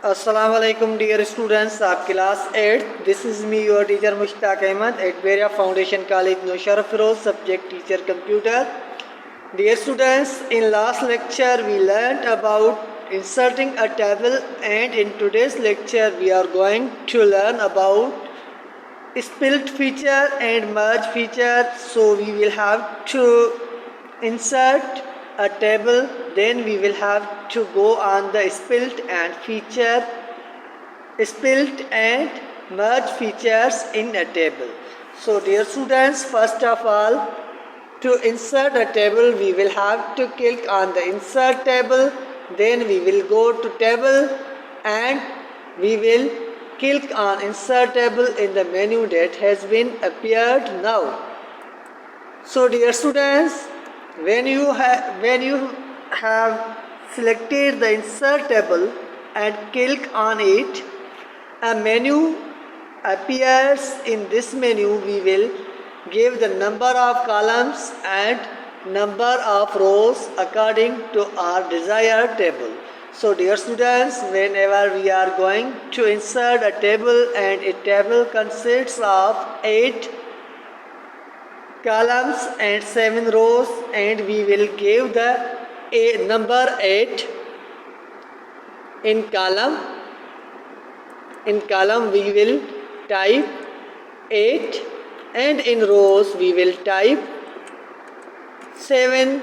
Assalamu alaikum dear students of class 8th. This is me your teacher Mushtaq Ahmed at Beria Foundation College Nosharaf Firoz, subject teacher computer. Dear students, in last lecture we learnt about inserting a table, and in today's lecture we are going to learn about split feature and merge feature. So we will have to insert a table, then we will have to go on the split and merge features in a table. So dear students, first of all, to insert a table we will have to click on the insert table, then we will go to table and we will click on insert table in the menu that has been appeared now. So dear students, when you have selected the insert table and click on it, a menu appears. In this menu we will give the number of columns and number of rows according to our desired table. So dear students, whenever we are going to insert a table, and a table consists of 8 columns and 7 rows, and we will give the number 8 in column. In column we will type 8, and in rows we will type 7.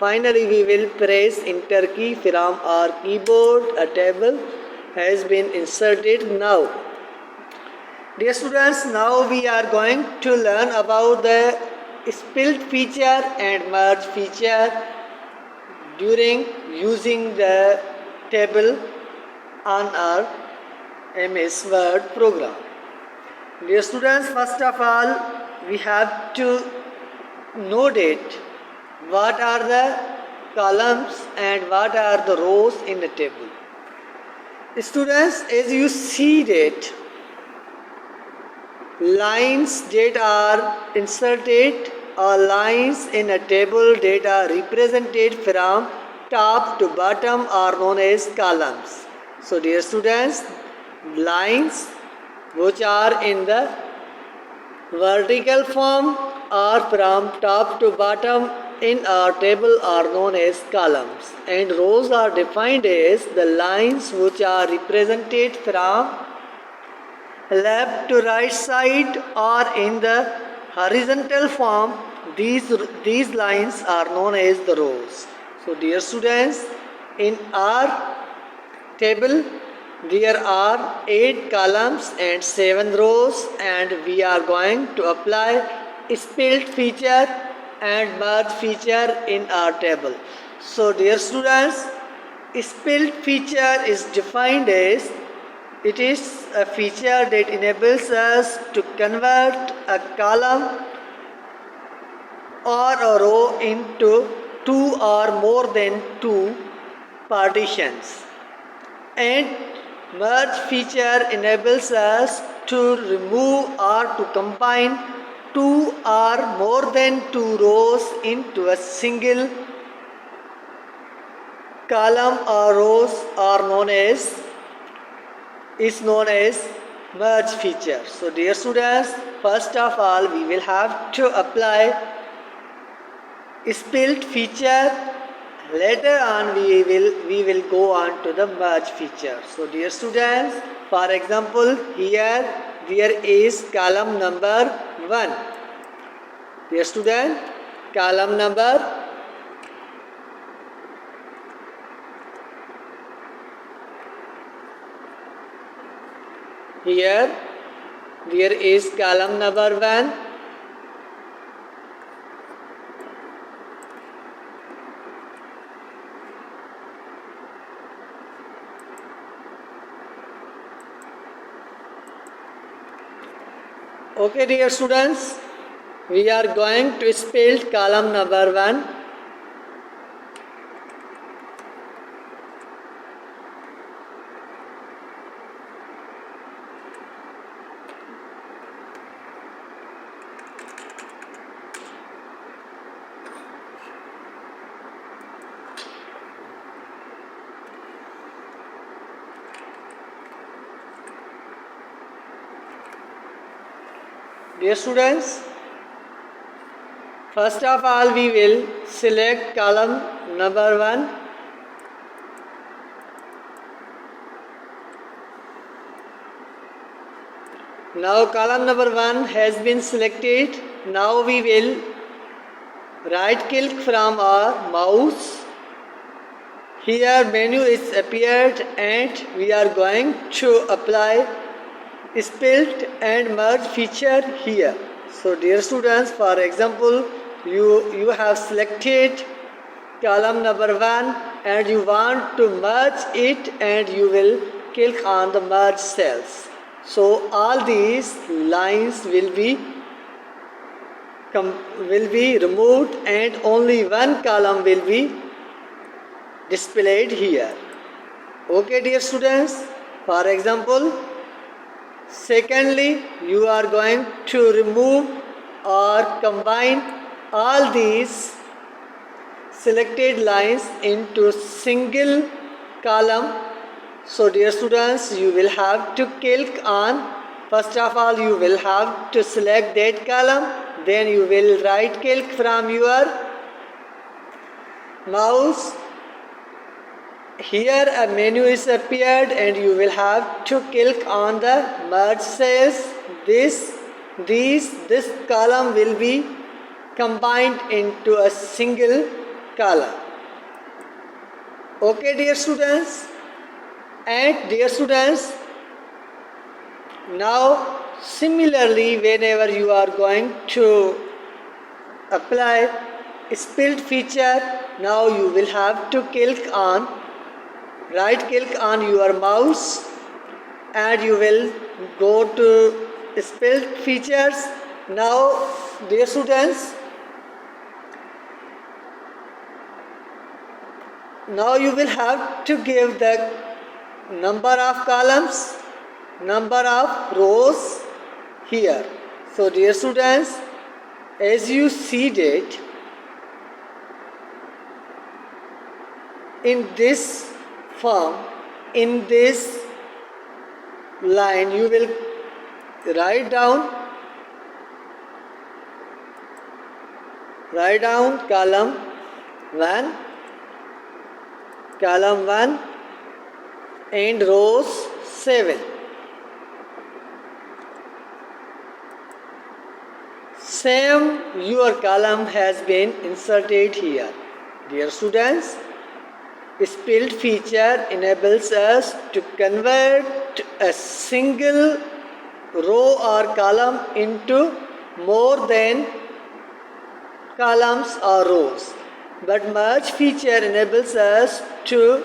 Finally we will press enter key from our keyboard. A table has been inserted now. Dear students, now we are going to learn about the split feature and merge feature during using the table on our MS Word program. Dear students, first of all, we have to note it what are the columns and what are the rows in the table. Students, as you see that lines that are inserted or lines in a table that are represented from top to bottom are known as columns. So dear students, lines which are in the vertical form or from top to bottom in our table are known as columns, and rows are defined as the lines which are represented from left to right side or in the horizontal form. These lines are known as the rows. So dear students, in our table there are 8 columns and 7 rows, and we are going to apply split feature and merge feature in our table. So dear students, split feature is defined as it is a feature that enables us to convert a column or a row into 2 or more than 2 partitions, and merge feature enables us to remove or to combine 2 or more than 2 rows into a single column or rows are known as merge feature. So dear students, first of all we will have to apply split feature. Later on we will go on to the merge feature. So dear students, for example, here there is column number 1. Dear student, column number here there is column number 1. Okay dear students, we are going to split column number 1. Dear students, first of all we will select column number 1. Now column number 1 has been selected. Now we will right click from our mouse. Here menu is appeared and we are going to apply split and merge feature here. So dear students, for example, you have selected column number 1 and you want to merge it, and you will click on the merge cells. So all these lines will be removed and only one column will be displayed here. Okay dear students, for example, secondly, you are going to remove or combine all these selected lines into single column. So dear students, you will have to click on, first of all you will have to select that column, then you will right click from your mouse. Here a menu is appeared and you will have to click on the merge cells. This column will be combined into a single column. Okay dear students, and dear students, now similarly whenever you are going to apply split feature, now you will have to right click on your mouse and you will go to split features. Now dear students, now you will have to give the number of columns, number of rows here. So dear students, as you see that in this form, in this line, you will write down column 1 and rows 7. Same your column has been inserted here. Dear students, split feature enables us to convert a single row or column into more than columns or rows, but merge feature enables us to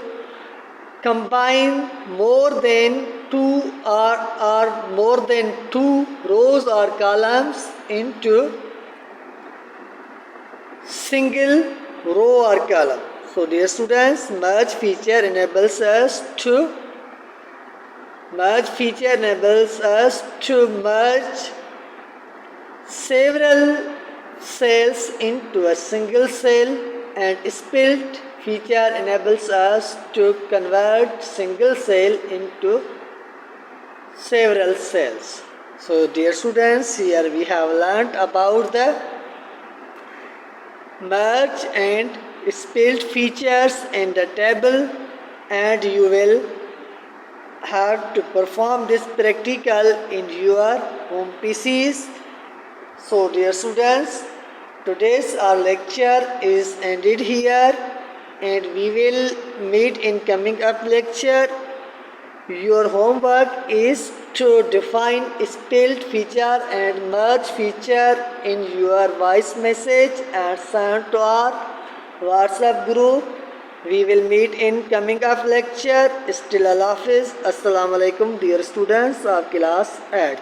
combine more than two or more than two rows or columns into single row or column. So dear students, merge feature enables us to merge several cells into a single cell, and split feature enables us to convert single cell into several cells. So dear students, here we have learnt about the merge and split features in the table, and you will have to perform this practical in your home PCs. So dear students, today's our lecture is ended here, and we will meet in coming up lecture. Your homework is to define split feature and merge feature in your voice message and send to our WhatsApp group. We will meet in coming up lecture. Still Allah Hafiz. Assalamu alaikum dear students of class 8.